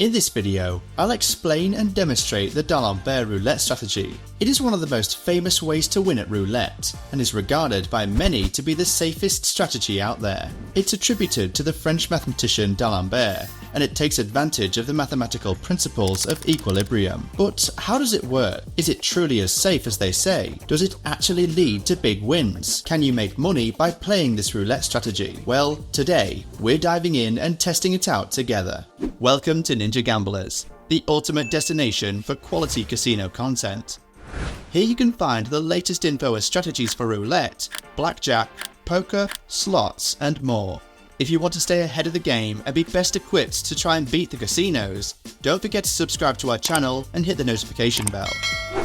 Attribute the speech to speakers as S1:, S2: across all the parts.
S1: In this video, I'll explain and demonstrate the D'Alembert Roulette Strategy. It is one of the most famous ways to win at roulette, and is regarded by many to be the safest strategy out there. It's attributed to the French mathematician D'Alembert, and it takes advantage of the mathematical principles of equilibrium. But how does it work? Is it truly as safe as they say? Does it actually lead to big wins? Can you make money by playing this roulette strategy? Well, today, we're diving in and testing it out together. Welcome to Ninja Gamblers, the ultimate destination for quality casino content. Here you can find the latest info and strategies for roulette, blackjack, poker, slots, and more. If you want to stay ahead of the game and be best equipped to try and beat the casinos, don't forget to subscribe to our channel and hit the notification bell.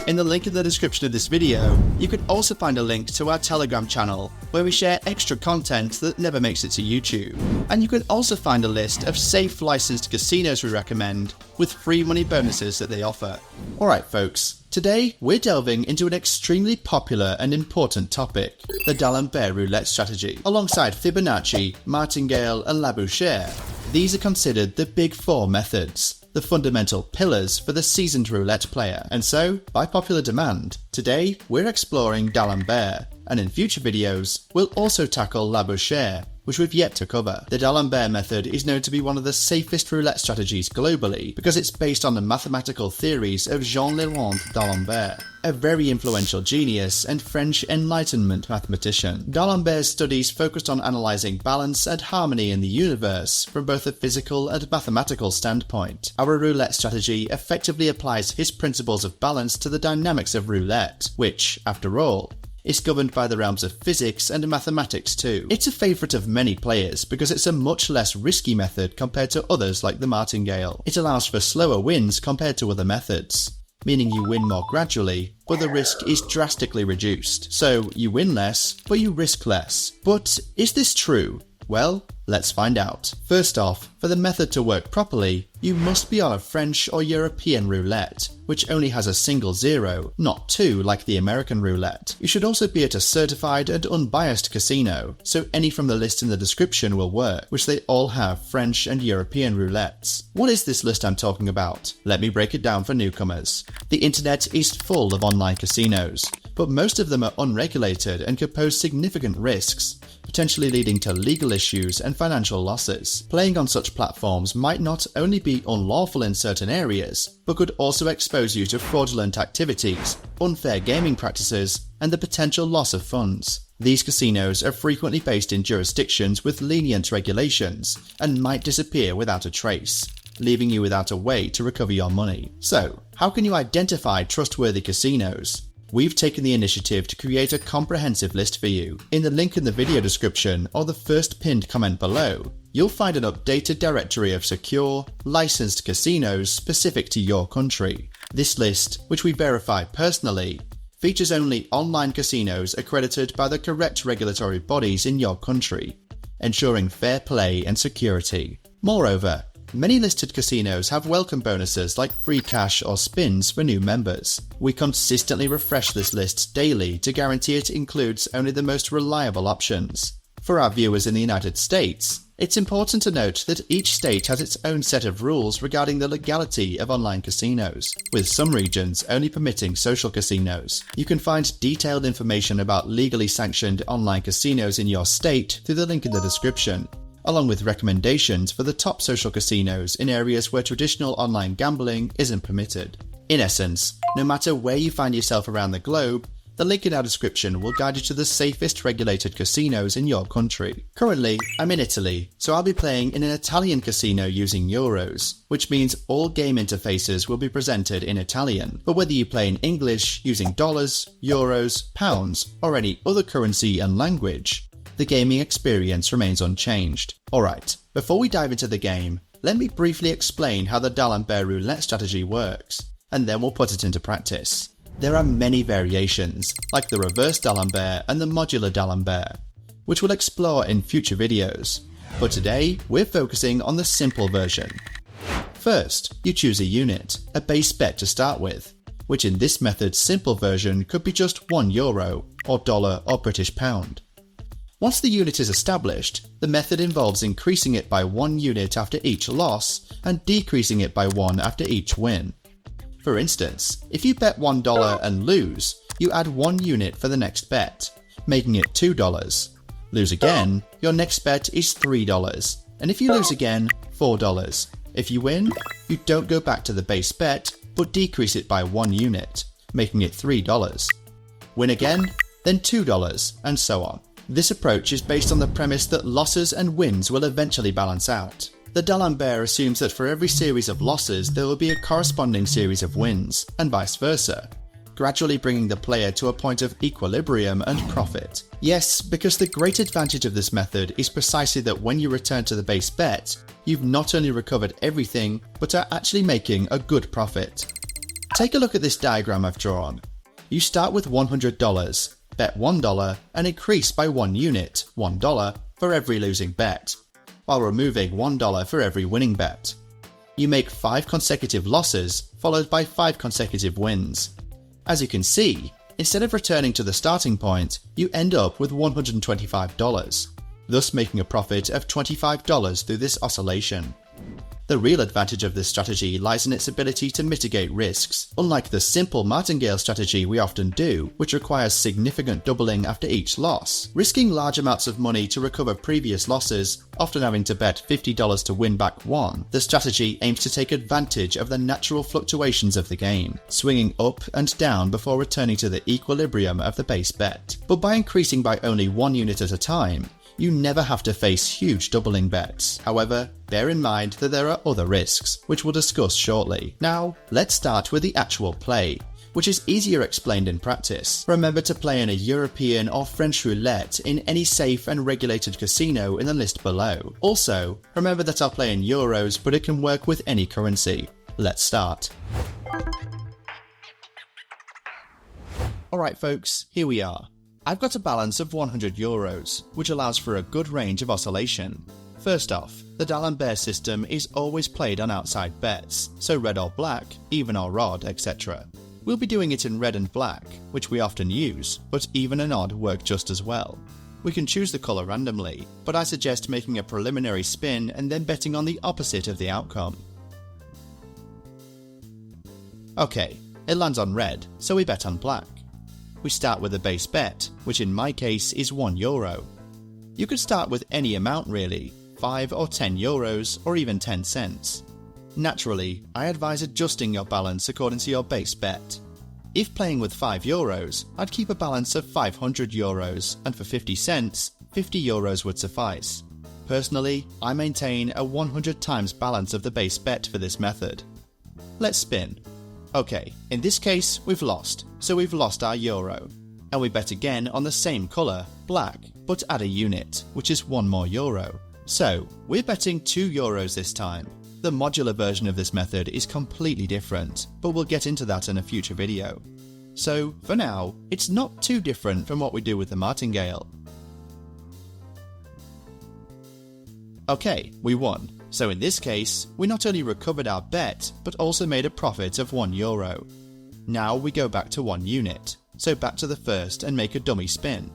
S1: In the link in the description of this video, you can also find a link to our Telegram channel, where we share extra content that never makes it to YouTube. And you can also find a list of safe licensed casinos we recommend, with free money bonuses that they offer. Alright folks, today we're delving into an extremely popular and important topic, the D'Alembert Roulette Strategy. Alongside Fibonacci, Martingale and Labouchere, these are considered the big four methods, the fundamental pillars for the seasoned roulette player. And so, by popular demand, today we're exploring D'Alembert, and in future videos we'll also tackle Labouchere, which we've yet to cover. The D'Alembert method is known to be one of the safest roulette strategies globally because it's based on the mathematical theories of Jean-Léonard D'Alembert, a very influential genius and French Enlightenment mathematician. D'Alembert's studies focused on analysing balance and harmony in the universe from both a physical and mathematical standpoint. Our roulette strategy effectively applies his principles of balance to the dynamics of roulette, which, after all, is governed by the realms of physics and mathematics too. It's a favourite of many players because it's a much less risky method compared to others like the Martingale. It allows for slower wins compared to other methods, meaning you win more gradually, but the risk is drastically reduced. So you win less, but you risk less. But is this true? Well, let's find out. First off, for the method to work properly, you must be on a French or European roulette, which only has a single zero, not two like the American roulette. You should also be at a certified and unbiased casino, so any from the list in the description will work, which they all have French and European roulettes. What is this list I'm talking about? Let me break it down for newcomers. The internet is full of online casinos, but most of them are unregulated and could pose significant risks, potentially leading to legal issues and financial losses. Playing on such platforms might not only be unlawful in certain areas, but could also expose you to fraudulent activities, unfair gaming practices, and the potential loss of funds. These casinos are frequently based in jurisdictions with lenient regulations and might disappear without a trace, leaving you without a way to recover your money. So, how can you identify trustworthy casinos? We've taken the initiative to create a comprehensive list for you. In the link in the video description or the first pinned comment below, you'll find an updated directory of secure, licensed casinos specific to your country. This list, which we verify personally, features only online casinos accredited by the correct regulatory bodies in your country, ensuring fair play and security. Moreover, many listed casinos have welcome bonuses like free cash or spins for new members. We consistently refresh this list daily to guarantee it includes only the most reliable options. For our viewers in the United States, it's important to note that each state has its own set of rules regarding the legality of online casinos, with some regions only permitting social casinos. You can find detailed information about legally sanctioned online casinos in your state through the link in the description, along with recommendations for the top social casinos in areas where traditional online gambling isn't permitted. In essence, no matter where you find yourself around the globe, the link in our description will guide you to the safest regulated casinos in your country. Currently, I'm in Italy, so I'll be playing in an Italian casino using euros, which means all game interfaces will be presented in Italian. But whether you play in English using dollars, euros, pounds, or any other currency and language, the gaming experience remains unchanged. Alright, before we dive into the game, let me briefly explain how the D'Alembert Roulette Strategy works, and then we'll put it into practice. There are many variations, like the reverse D'Alembert and the modular D'Alembert, which we'll explore in future videos, but today we're focusing on the simple version. First, you choose a unit, a base bet to start with, which in this method's simple version could be just €1, or dollar or British pound. Once the unit is established, the method involves increasing it by 1 unit after each loss and decreasing it by 1 after each win. For instance, if you bet $1 and lose, you add 1 unit for the next bet, making it $2. Lose again, your next bet is $3, and if you lose again, $4. If you win, you don't go back to the base bet, but decrease it by 1 unit, making it $3. Win again, then $2, and so on. This approach is based on the premise that losses and wins will eventually balance out. The D'Alembert assumes that for every series of losses there will be a corresponding series of wins, and vice versa, gradually bringing the player to a point of equilibrium and profit. Yes, because the great advantage of this method is precisely that when you return to the base bet, you've not only recovered everything, but are actually making a good profit. Take a look at this diagram I've drawn. You start with $100, bet $1 and increase by 1 unit, $1, for every losing bet, while removing $1 for every winning bet. You make 5 consecutive losses, followed by 5 consecutive wins. As you can see, instead of returning to the starting point, you end up with $125, thus making a profit of $25 through this oscillation. The real advantage of this strategy lies in its ability to mitigate risks, unlike the simple Martingale strategy we often do, which requires significant doubling after each loss, risking large amounts of money to recover previous losses, often having to bet $50 to win back 1. The strategy aims to take advantage of the natural fluctuations of the game, swinging up and down before returning to the equilibrium of the base bet. But by increasing by only 1 unit at a time, you never have to face huge doubling bets. However, bear in mind that there are other risks, which we'll discuss shortly. Now, let's start with the actual play, which is easier explained in practice. Remember to play in a European or French roulette in any safe and regulated casino in the list below. Also, remember that I'll play in euros, but it can work with any currency. Let's start. Alright folks, here we are. I've got a balance of 100 euros, which allows for a good range of oscillation. First off, the D'Alembert system is always played on outside bets, so red or black, even or odd, etc. We'll be doing it in red and black, which we often use, but even and odd work just as well. We can choose the colour randomly, but I suggest making a preliminary spin and then betting on the opposite of the outcome. Okay, it lands on red, so we bet on black. We start with a base bet, which in my case is €1. You could start with any amount really, 5 or 10 euros or even 10 cents. Naturally, I advise adjusting your balance according to your base bet. If playing with 5 euros, I'd keep a balance of 500 euros, and for 50 cents, 50 euros would suffice. Personally, I maintain a 100 times balance of the base bet for this method. Let's spin. Okay, in this case we've lost, so we've lost our euro. And we bet again on the same colour, black, but add a unit, which is 1 more euro. So, we're betting 2 euros this time. The modular version of this method is completely different, but we'll get into that in a future video. So, for now, it's not too different from what we do with the Martingale. Okay, we won. So in this case, we not only recovered our bet, but also made a profit of 1 euro. Now we go back to 1 unit, so back to the first and make a dummy spin.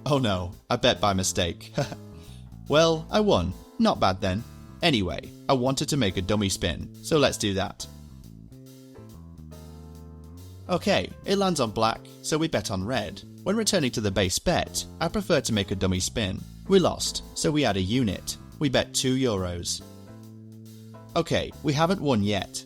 S1: Oh no, I bet by mistake. Well, I won. Not bad then. Anyway, I wanted to make a dummy spin, so let's do that. Okay, it lands on black, so we bet on red. When returning to the base bet, I prefer to make a dummy spin. We lost, so we add a unit. We bet 2 euros. Okay, we haven't won yet.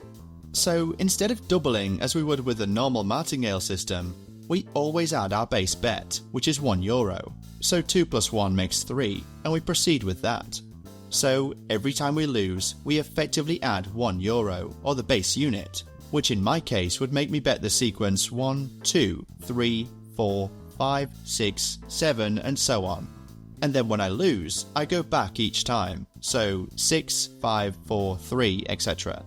S1: So instead of doubling as we would with the normal Martingale system, we always add our base bet, which is 1 euro. So 2 plus 1 makes 3, and we proceed with that. So every time we lose, we effectively add 1 euro, or the base unit, which in my case would make me bet the sequence 1, 2, 3, 4, 5, 6, 7, and so on. And then when I lose, I go back each time, so 6, 5, 4, 3, etc.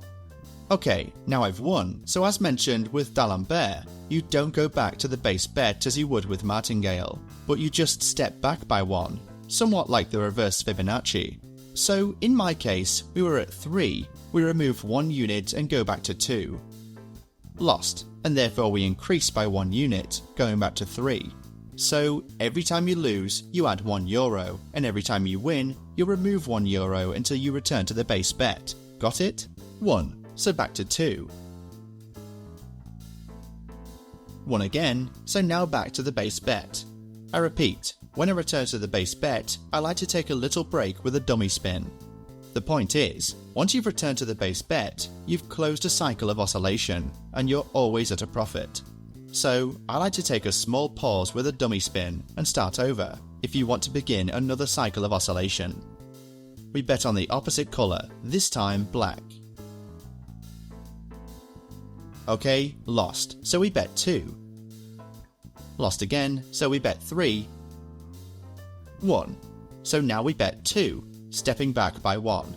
S1: Okay, now I've won, so as mentioned with D'Alembert, you don't go back to the base bet as you would with Martingale, but you just step back by 1, somewhat like the reverse Fibonacci. So in my case, we were at 3, we remove 1 unit and go back to 2. lost, and therefore we increase by 1 unit, going back to 3. So every time you lose, you add €1, and every time you win, you remove €1 until you return to the base bet. Got it? 1, so back to 2. 1 again, so now back to the base bet. I repeat, when I return to the base bet, I like to take a little break with a dummy spin. The point is, once you've returned to the base bet, you've closed a cycle of oscillation, and you're always at a profit. So I like to take a small pause with a dummy spin and start over if you want to begin another cycle of oscillation. We bet on the opposite colour, this time black. Okay, lost, so we bet 2. Lost again, so we bet 3. 1, so now we bet 2, stepping back by 1.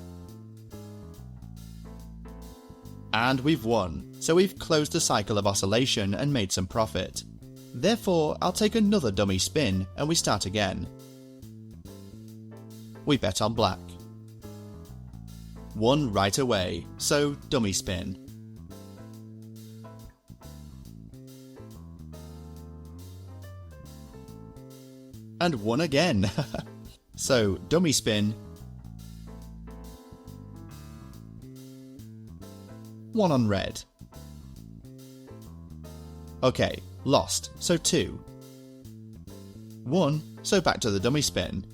S1: And we've won, so we've closed the cycle of oscillation and made some profit. Therefore, I'll take another dummy spin and we start again. We bet on black. 1 right away, so dummy spin. And 1 again. So dummy spin. 1 on red. Okay, lost, so 2. 1, so back to the dummy spin.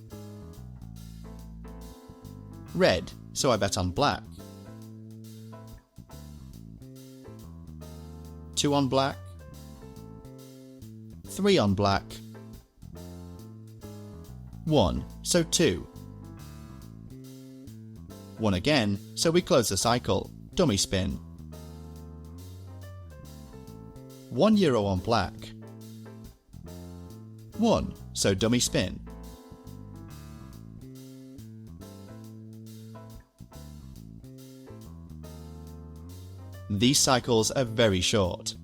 S1: Red, so I bet on black. 2 on black. 3 on black. 1, so 2. 1 again, so we close the cycle. Dummy spin. €1 on black. 1, so dummy spin. These cycles are very short.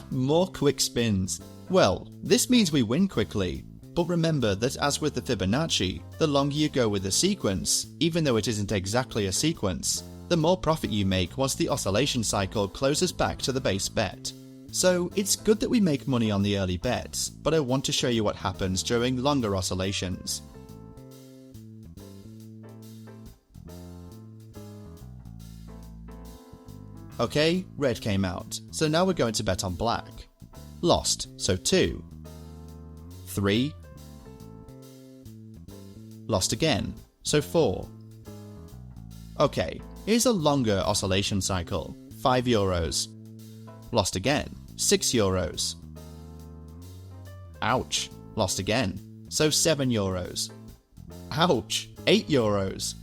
S1: More quick spins. Well, this means we win quickly. But remember that as with the Fibonacci, the longer you go with a sequence, even though it isn't exactly a sequence, the more profit you make once the oscillation cycle closes back to the base bet. So it's good that we make money on the early bets, but I want to show you what happens during longer oscillations. Okay, red came out, so now we're going to bet on black. Lost, so 2. 3. Lost again, so 4. Okay, here's a longer oscillation cycle, €5. Lost again, €6. Ouch, lost again, so €7. Ouch, €8.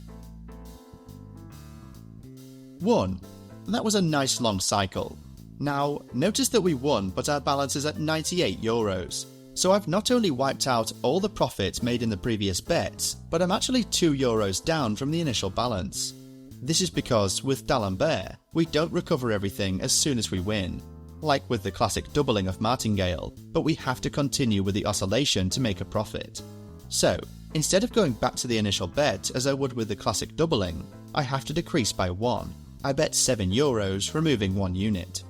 S1: 1. That was a nice long cycle. Now, notice that we won, but our balance is at €98. So I've not only wiped out all the profit made in the previous bets, but I'm actually €2 down from the initial balance. This is because, with D'Alembert, we don't recover everything as soon as we win, like with the classic doubling of Martingale, but we have to continue with the oscillation to make a profit. So, instead of going back to the initial bet as I would with the classic doubling, I have to decrease by 1. I bet €7, removing 1 unit.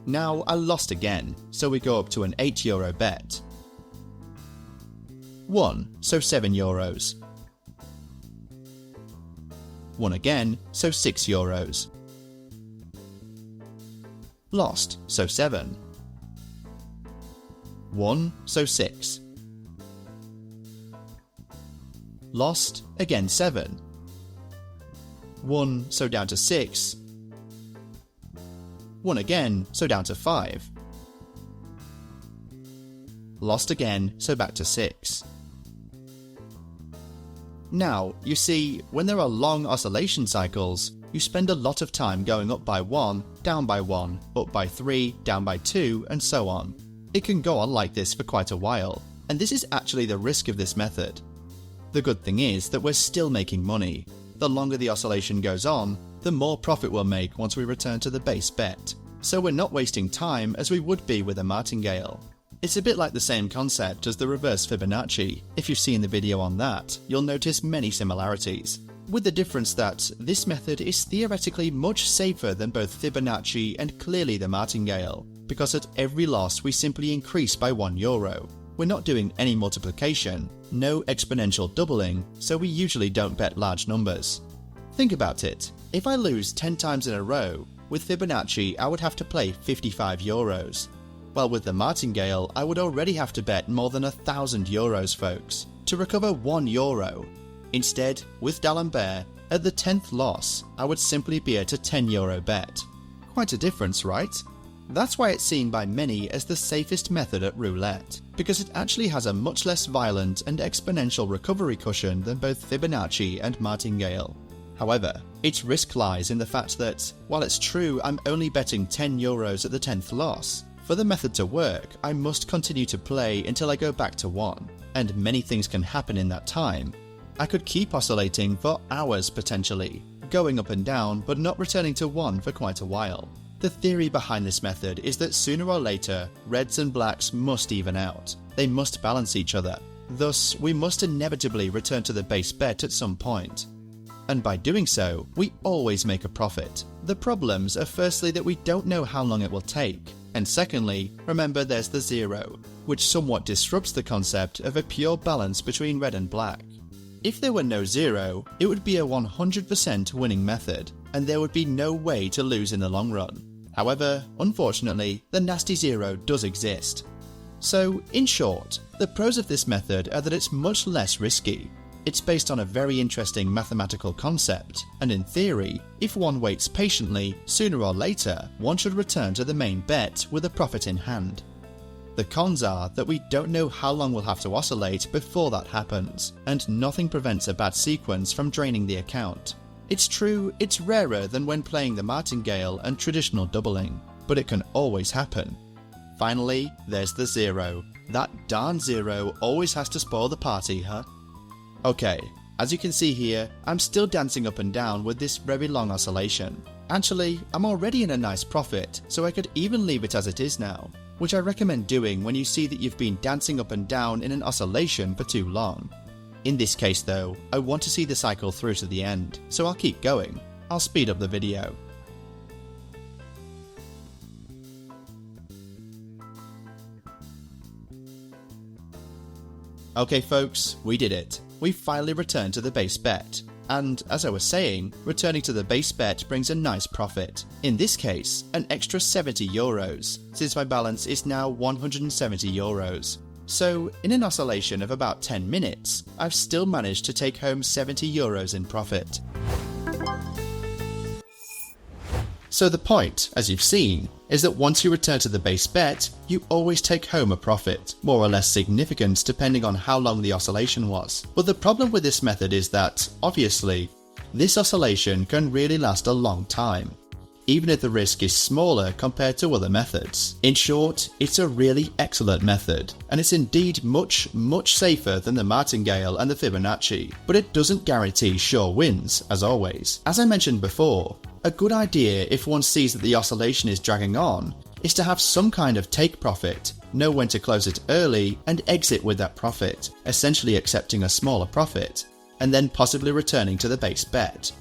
S1: Now I lost again, so we go up to an €8 bet. 1, so €7. 1 again, so €6. Lost, so 7. 1, so 6. Lost, again 7. 1, so down to 6. 1 again, so down to 5. Lost again, so back to 6. Now, you see, when there are long oscillation cycles, you spend a lot of time going up by 1, down by 1, up by 3, down by 2, and so on. It can go on like this for quite a while, and this is actually the risk of this method. The good thing is that we're still making money. The longer the oscillation goes on, the more profit we'll make once we return to the base bet. So we're not wasting time as we would be with a Martingale. It's a bit like the same concept as the reverse Fibonacci. If you've seen the video on that, you'll notice many similarities, with the difference that this method is theoretically much safer than both Fibonacci and clearly the Martingale, because at every loss we simply increase by €1. We're not doing any multiplication, no exponential doubling, so we usually don't bet large numbers. Think about it. If I lose 10 times in a row, with Fibonacci I would have to play €55. While with the Martingale I would already have to bet more than €1,000, folks, to recover €1. Instead, with D'Alembert, at the 10th loss, I would simply be at a €10 bet. Quite a difference, right? That's why it's seen by many as the safest method at roulette, because it actually has a much less violent and exponential recovery cushion than both Fibonacci and Martingale. However, its risk lies in the fact that, while it's true I'm only betting €10 at the 10th loss, for the method to work I must continue to play until I go back to 1, and many things can happen in that time. I could keep oscillating for hours potentially, going up and down but not returning to 1 for quite a while. The theory behind this method is that sooner or later, reds and blacks must even out. They must balance each other. Thus, we must inevitably return to the base bet at some point. And by doing so, we always make a profit. The problems are firstly that we don't know how long it will take, and secondly, remember there's the zero, which somewhat disrupts the concept of a pure balance between red and black. If there were no zero, it would be a 100% winning method, and there would be no way to lose in the long run. However, unfortunately, the nasty zero does exist. So, in short, the pros of this method are that it's much less risky. It's based on a very interesting mathematical concept, and in theory, if one waits patiently, sooner or later, one should return to the main bet with a profit in hand. The cons are that we don't know how long we'll have to oscillate before that happens, and nothing prevents a bad sequence from draining the account. It's true, it's rarer than when playing the Martingale and traditional doubling, but it can always happen. Finally, there's the zero. That darn zero always has to spoil the party, huh? Okay, as you can see here, I'm still dancing up and down with this very long oscillation. Actually, I'm already in a nice profit, so I could even leave it as it is now, which I recommend doing when you see that you've been dancing up and down in an oscillation for too long. In this case though, I want to see the cycle through to the end, so I'll keep going. I'll speed up the video. Okay folks, we did it. We finally returned to the base bet. And as I was saying, returning to the base bet brings a nice profit. In this case, an extra €70, since my balance is now €170. So, in an oscillation of about 10 minutes, I've still managed to take home €70 in profit. So the point, as you've seen, is that once you return to the base bet, you always take home a profit, more or less significant depending on how long the oscillation was. But the problem with this method is that, obviously, this oscillation can really last a long time, even if the risk is smaller compared to other methods. In short, it's a really excellent method, and it's indeed much safer than the Martingale and the Fibonacci, but it doesn't guarantee sure wins, as always. As I mentioned before, a good idea if one sees that the oscillation is dragging on is to have some kind of take profit, know when to close it early and exit with that profit, essentially accepting a smaller profit, and then possibly returning to the base bet,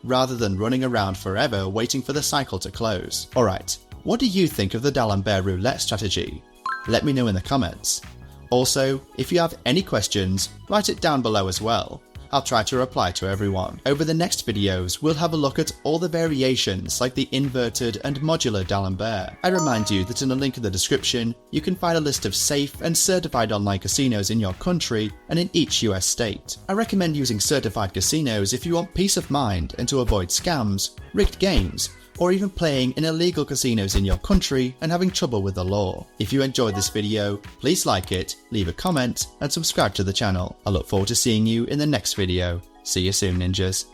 S1: rather than running around forever waiting for the cycle to close. Alright, what do you think of the D'Alembert Roulette strategy? Let me know in the comments. Also, if you have any questions, write it down below as well. I'll try to reply to everyone. Over the next videos, we'll have a look at all the variations like the inverted and modular D'Alembert. I remind you that in a link in the description, you can find a list of safe and certified online casinos in your country and in each US state. I recommend using certified casinos if you want peace of mind and to avoid scams, rigged games, or even playing in illegal casinos in your country and having trouble with the law. If you enjoyed this video, please like it, leave a comment, and subscribe to the channel. I look forward to seeing you in the next video. See you soon, ninjas.